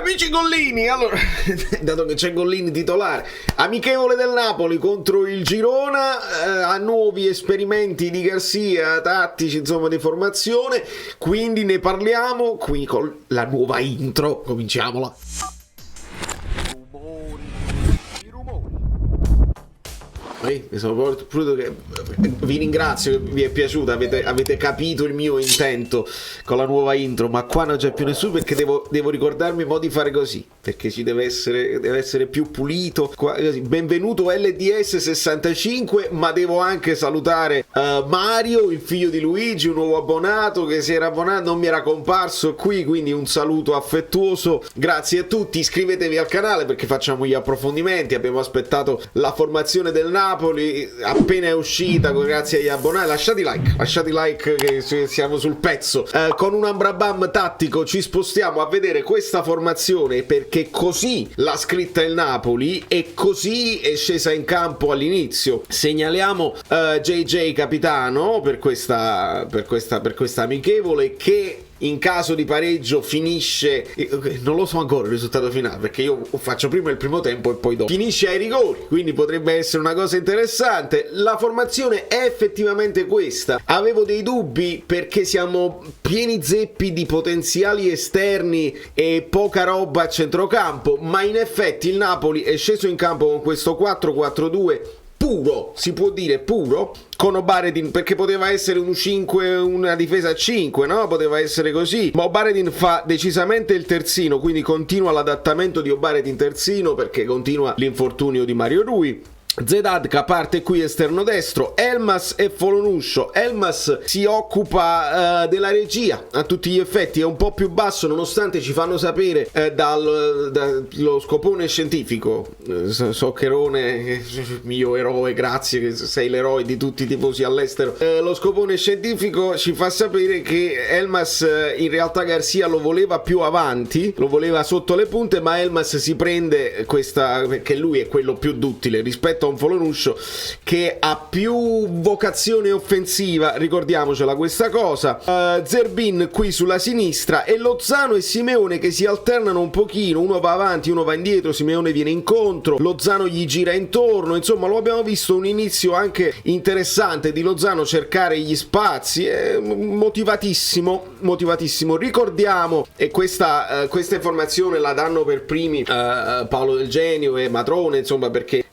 Amici Gollini, allora, dato che c'è Gollini titolare, amichevole del Napoli contro il Girona, a nuovi esperimenti di Garcia, tattici, insomma, di formazione, quindi ne parliamo qui con la nuova intro, cominciamola. Mi sono voluto che vi ringrazio che vi è piaciuta, avete capito il mio intento con la nuova intro, ma qua non c'è più nessuno perché devo ricordarmi mo di fare così, perché ci deve essere più pulito qua, così. Benvenuto LDS65, ma devo anche salutare Mario, il figlio di Luigi, un nuovo abbonato che si era abbonato, non mi era comparso qui, quindi un saluto affettuoso, grazie a tutti, iscrivetevi al canale perché facciamo gli approfondimenti, abbiamo aspettato la formazione del Napoli, appena è uscita, grazie agli abbonati. Lasciate like che siamo sul pezzo. Con un Ambrabam tattico ci spostiamo a vedere questa formazione, perché così l'ha scritta il Napoli e così è scesa in campo all'inizio. Segnaliamo JJ capitano per questa amichevole, che in caso di pareggio finisce, non lo so ancora il risultato finale perché io faccio prima il primo tempo e poi dopo, finisce ai rigori, quindi potrebbe essere una cosa interessante. La formazione è effettivamente questa. Avevo dei dubbi perché siamo pieni zeppi di potenziali esterni e poca roba a centrocampo, ma in effetti il Napoli è sceso in campo con questo 4-4-2 puro, si può dire puro, con Obaredin, perché poteva essere un 5, una difesa a 5, no? Poteva essere così, ma Obaredin fa decisamente il terzino, quindi continua l'adattamento di Obaredin terzino perché continua l'infortunio di Mario Rui. Zedadka parte qui esterno destro, Elmas e Folonuscio. Elmas si occupa della regia a tutti gli effetti, è un po' più basso nonostante ci fanno sapere dallo scopone scientifico, Soccherone, mio eroe, grazie che sei l'eroe di tutti i tifosi all'estero, lo scopone scientifico ci fa sapere che Elmas in realtà Garcia lo voleva più avanti, lo voleva sotto le punte, ma Elmas si prende questa perché lui è quello più duttile rispetto a un Folonuscio che ha più vocazione offensiva, ricordiamocela questa cosa. Zerbin qui sulla sinistra e Lozano e Simeone che si alternano un pochino, uno va avanti, uno va indietro, Simeone viene incontro, Lozano gli gira intorno, insomma lo abbiamo visto un inizio anche interessante di Lozano cercare gli spazi, motivatissimo. Ricordiamo, e questa informazione la danno per primi Paolo Del Genio e Matrone, insomma, perché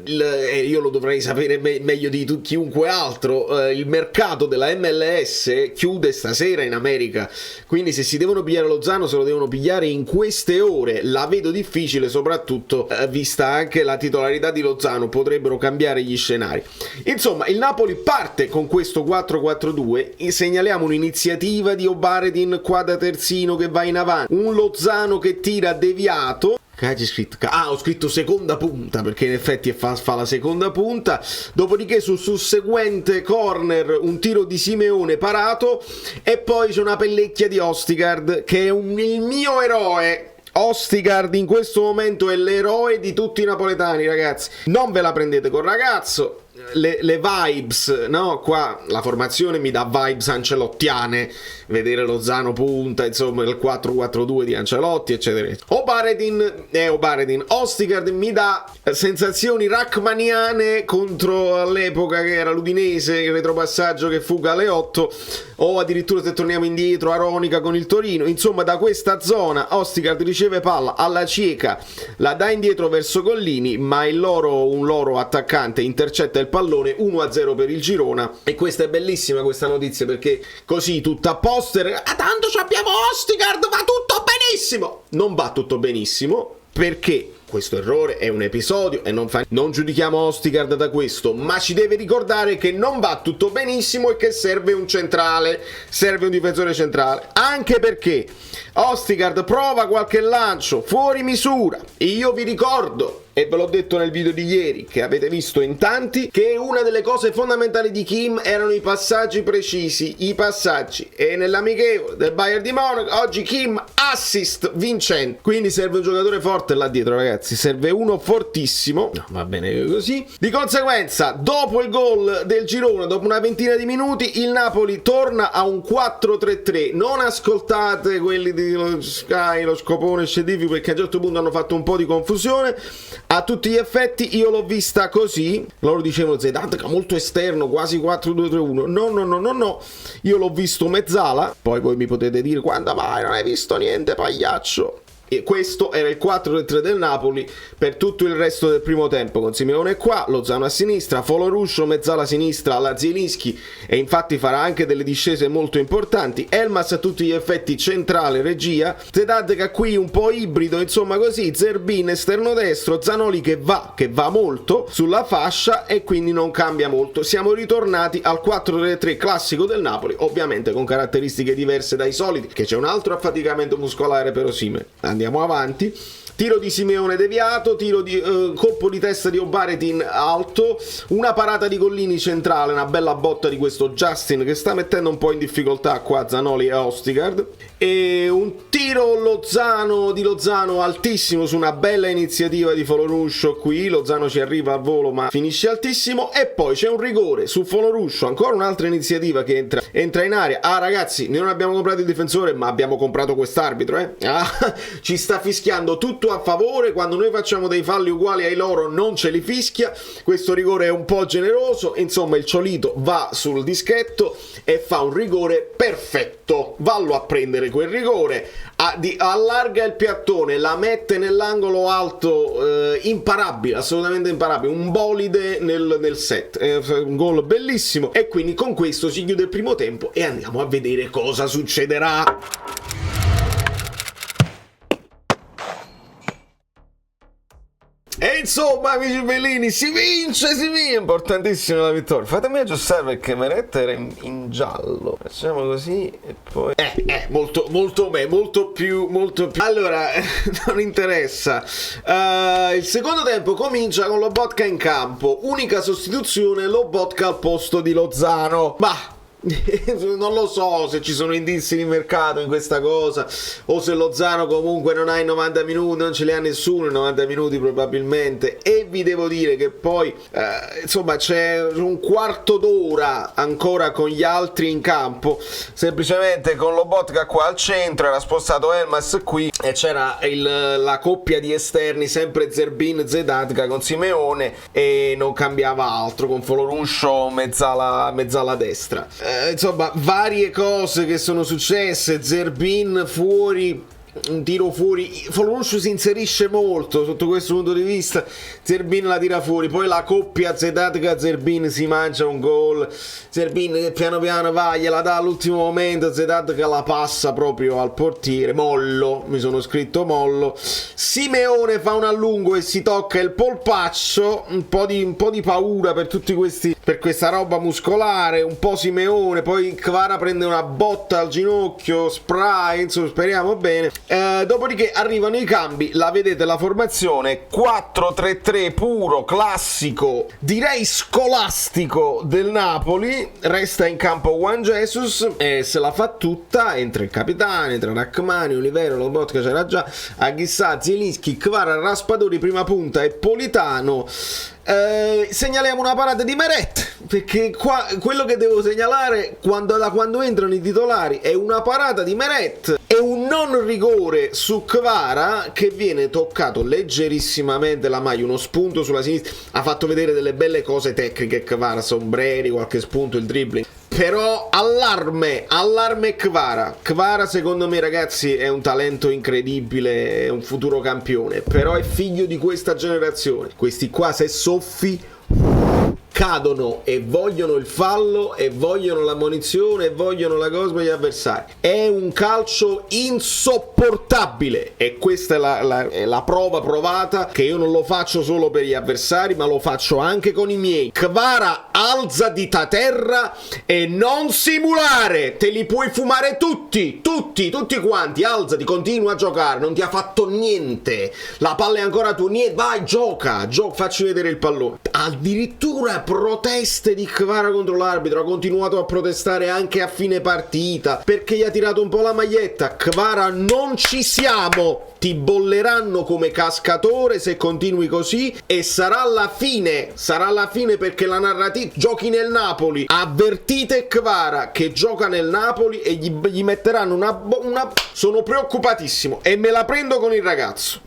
io lo dovrei sapere meglio di chiunque altro, il mercato della MLS chiude stasera in America, quindi se si devono pigliare Lozano se lo devono pigliare in queste ore. La vedo difficile, soprattutto vista anche la titolarità di Lozano, potrebbero cambiare gli scenari. Insomma, il Napoli parte con questo 4-4-2, segnaliamo un'iniziativa di Obaredin qua da terzino che va in avanti, un Lozano che tira deviato. Ho scritto seconda punta perché in effetti fa la seconda punta, dopodiché sul susseguente corner un tiro di Simeone parato e poi c'è una pellecchia di Ostigard che è il mio eroe. Ostigard in questo momento è l'eroe di tutti i napoletani, ragazzi, non ve la prendete col ragazzo. Le vibes, no? Qua la formazione mi dà vibes ancelottiane, vedere Lozano punta, insomma il 4-4-2 di Ancelotti, eccetera. Obaredin, Ostigard mi dà sensazioni rachmaniane contro all'epoca che era l'Udinese, il retropassaggio che fuga alle 8, o addirittura se torniamo indietro Aronica con il Torino. Insomma, da questa zona Ostigard riceve palla alla cieca, la dà indietro verso Gollini, ma un loro attaccante intercetta il pallone, 1-0 per il Girona. E questa è bellissima questa notizia perché così tutto a poster, tanto abbiamo Ostigard, va tutto benissimo. Non va tutto benissimo perché questo errore è un episodio e non giudichiamo Ostigard da questo, ma ci deve ricordare che non va tutto benissimo e che serve un difensore centrale, anche perché Ostigard prova qualche lancio fuori misura. Io vi ricordo e ve l'ho detto nel video di ieri, che avete visto in tanti, che una delle cose fondamentali di Kim erano i passaggi precisi, i passaggi, e nell'amichevole del Bayern di Monaco oggi Kim assist vincente, quindi serve un giocatore forte là dietro, ragazzi, serve uno fortissimo. No, va bene così. Di conseguenza, dopo il gol del girone, dopo una ventina di minuti, il Napoli torna a un 4-3-3. Non ascoltate quelli di Sky, lo scopone scientifico, perché a un certo punto hanno fatto un po' di confusione. A tutti gli effetti io l'ho vista così. Loro dicevano Zedatka molto esterno, quasi 4-2-3-1. No, io l'ho visto mezzala. Poi voi mi potete dire quando mai non hai visto niente, pagliaccio. E questo era il 4-3 del Napoli per tutto il resto del primo tempo, con Simeone qua, Lozano a sinistra, Foloruscio mezzala a sinistra alla Zielinski, e infatti farà anche delle discese molto importanti, Elmas a tutti gli effetti centrale, regia, Zedatka qui un po' ibrido, insomma così, Zerbin esterno destro, Zanoli che va molto sulla fascia e quindi non cambia molto. Siamo ritornati al 4-3 classico del Napoli, ovviamente con caratteristiche diverse dai soliti, che c'è un altro affaticamento muscolare per Osimhen. Andiamo avanti. Tiro di Simeone deviato, colpo di testa di Obaretin alto, una parata di Collini centrale, una bella botta di questo Justin che sta mettendo un po' in difficoltà qua Zanoli e Ostigard, e un tiro di Lozano altissimo su una bella iniziativa di Foloruscio qui, Lozano ci arriva al volo ma finisce altissimo, e poi c'è un rigore su Foloruscio, ancora un'altra iniziativa che entra in area. Ah ragazzi, noi non abbiamo comprato il difensore ma abbiamo comprato quest'arbitro, ci sta fischiando tutto a favore, quando noi facciamo dei falli uguali ai loro non ce li fischia. Questo rigore è un po' generoso, insomma il Ciolito va sul dischetto e fa un rigore perfetto, vallo a prendere quel rigore, allarga il piattone, la mette nell'angolo alto, imparabile, assolutamente imparabile, un bolide nel set, un gol bellissimo, e quindi con questo si chiude il primo tempo e andiamo a vedere cosa succederà. E insomma, amici bellini, si vince, è importantissima la vittoria. Fatemi aggiustare perché Meret era in giallo. Facciamo così e poi molto più. Allora, non interessa. Il secondo tempo comincia con Lobotka in campo. Unica sostituzione, Lobotka al posto di Lozano. Ma non lo so se ci sono indizi di mercato in questa cosa, o se Lozano comunque non ha i 90 minuti, non ce li ha nessuno i 90 minuti probabilmente, e vi devo dire che poi insomma c'è un quarto d'ora ancora con gli altri in campo, semplicemente con Lobotka qua al centro, era spostato Elmas qui e c'era la coppia di esterni, sempre Zerbin Zedatka con Simeone, e non cambiava altro, con Foloruscio mezzala destra. Insomma, varie cose che sono successe. Zerbin fuori, un tiro fuori, Foloruscio si inserisce molto sotto questo punto di vista, Zerbin la tira fuori, poi la coppia Zedatka-Zerbin si mangia un gol, Zerbin piano piano va, gliela dà all'ultimo momento, Zedatka la passa proprio al portiere, mi sono scritto mollo, Simeone fa un allungo e si tocca il polpaccio, un po' di paura per tutti questi, per questa roba muscolare, un po' Simeone, poi Kvara prende una botta al ginocchio, spray, insomma speriamo bene. Dopodiché arrivano i cambi, la vedete la formazione 4-3-3 puro, classico, direi scolastico del Napoli. Resta in campo Juan Jesus e se la fa tutta, entra il capitano, entra Rachmani, Olivero, Lobotka c'era già, Aghissà, Zielinski, Kvara, Raspadori prima punta e Politano. Segnaliamo una parata di Meret, perché qua quello che devo segnalare quando entrano i titolari è una parata di Meret e un non rigore su Kvara che viene toccato leggerissimamente la maglia, uno spunto sulla sinistra, ha fatto vedere delle belle cose tecniche Kvara, sombreri, qualche spunto, il dribbling. Però allarme Kvara secondo me ragazzi è un talento incredibile, è un futuro campione, però è figlio di questa generazione, questi qua se soffi cadono e vogliono il fallo e vogliono la munizione e vogliono la cosa per gli avversari. È un calcio insopportabile e questa è la prova provata che io non lo faccio solo per gli avversari, ma lo faccio anche con i miei. Kvara, alzati da terra e non simulare, te li puoi fumare tutti quanti, alzati, continua a giocare, non ti ha fatto niente, la palla è ancora tua, niente, vai, gioca, facci vedere il pallone. Addirittura proteste di Kvara contro l'arbitro, ha continuato a protestare anche a fine partita perché gli ha tirato un po' la maglietta. Kvara, non ci siamo, ti bolleranno come cascatore se continui così e sarà la fine perché la narrativa, giochi nel Napoli, avvertite Kvara che gioca nel Napoli e gli metteranno una... Sono preoccupatissimo e me la prendo con il ragazzo,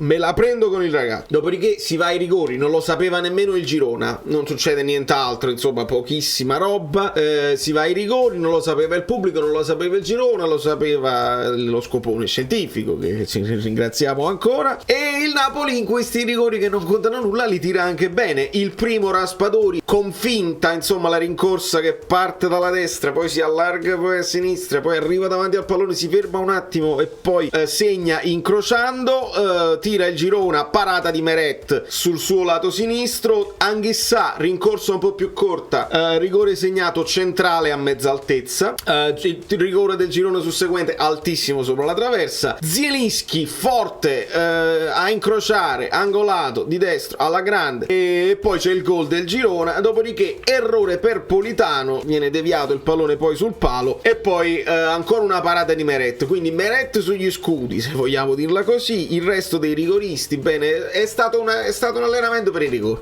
dopodiché si va ai rigori, non lo sapeva nemmeno il Girona, non succede nient'altro, insomma pochissima roba, si va ai rigori, non lo sapeva il pubblico, non lo sapeva il Girona, lo sapeva lo scopone scientifico che ci ringraziamo ancora, e il Napoli in questi rigori che non contano nulla li tira anche bene. Il primo Raspadori con finta, insomma la rincorsa che parte dalla destra, poi si allarga poi a sinistra, poi arriva davanti al pallone, si ferma un attimo e poi segna incrociando, tira il Girona, parata di Meret sul suo lato sinistro, Anghissà, rincorsa un po' più corta, rigore segnato centrale a mezza altezza, il rigore del Girona susseguente altissimo sopra la traversa, Zielinski forte a incrociare, angolato di destro alla grande, e poi c'è il gol del Girona, dopodiché errore per Politano, viene deviato il pallone poi sul palo e poi ancora una parata di Meret, quindi Meret sugli scudi, se vogliamo dirla così, il resto dei rigoristi, bene, è stato un allenamento per i rigori.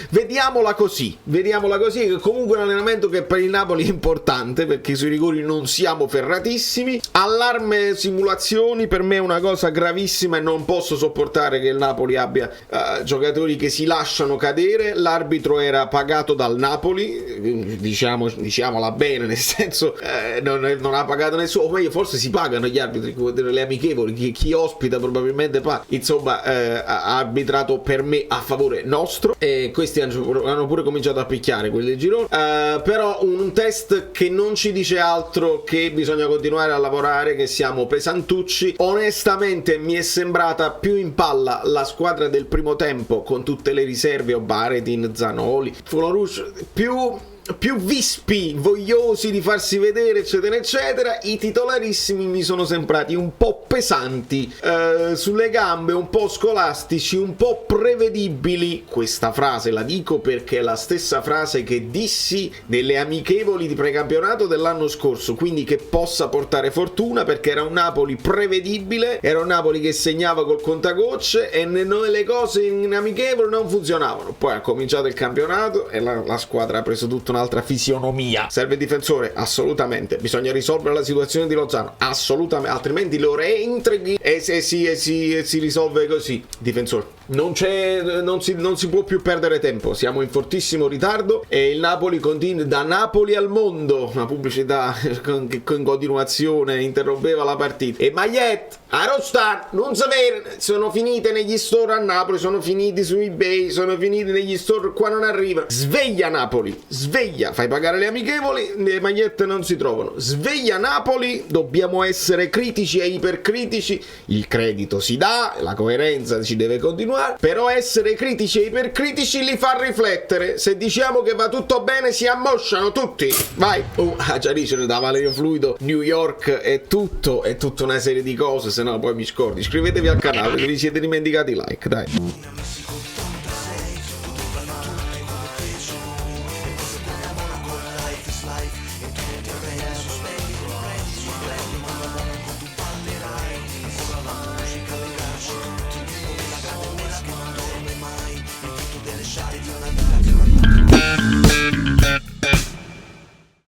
Vediamola così, che comunque è un allenamento che per il Napoli è importante perché sui rigori non siamo ferratissimi. Allarme simulazioni per me è una cosa gravissima e non posso sopportare che il Napoli abbia giocatori che si lasciano cadere. L'arbitro era pagato dal Napoli, diciamola bene, nel senso non ha pagato nessuno, o meglio forse si pagano gli arbitri delle amichevoli, chi ospita probabilmente paga, insomma ha arbitrato per me a favore nostro e questi hanno pure cominciato a picchiare quelli del Girona, però un test che non ci dice altro che bisogna continuare a lavorare, che siamo pesantucci. Onestamente mi è sembrata più in palla la squadra del primo tempo con tutte le riserve, Baretin, Zanoli, Folorush, più vispi, vogliosi di farsi vedere eccetera eccetera. I titolarissimi mi sono sembrati un po' pesanti sulle gambe, un po' scolastici, un po' prevedibili. Questa frase la dico perché è la stessa frase che dissi nelle amichevoli di precampionato dell'anno scorso, quindi che possa portare fortuna, perché era un Napoli prevedibile, era un Napoli che segnava col contagocce e le cose in amichevoli non funzionavano. Poi ha cominciato il campionato e la squadra ha preso tutta un'altra fisionomia. Serve il difensore? Assolutamente. Bisogna risolvere la situazione di Lozano? Assolutamente, altrimenti lo reintegri e si risolve così. Difensore. Non si può più perdere tempo, siamo in fortissimo ritardo e il Napoli continua, da Napoli al mondo, una pubblicità che in continuazione interrompeva la partita. E Magliette, Arostar, non sapere, sono finite negli store a Napoli, sono finiti su eBay, sono finiti negli store, qua non arriva. Sveglia Napoli, sveglia, fai pagare le amichevoli, le magliette non si trovano. Sveglia Napoli, dobbiamo essere critici e ipercritici, il credito si dà, la coerenza ci deve continuare. Però essere critici e ipercritici li fa riflettere. Se diciamo che va tutto bene si ammosciano tutti. Vai. Già dice da Valerio Fluido, New York è tutta una serie di cose, se no poi mi scordi. Iscrivetevi al canale, vi siete dimenticati like, dai.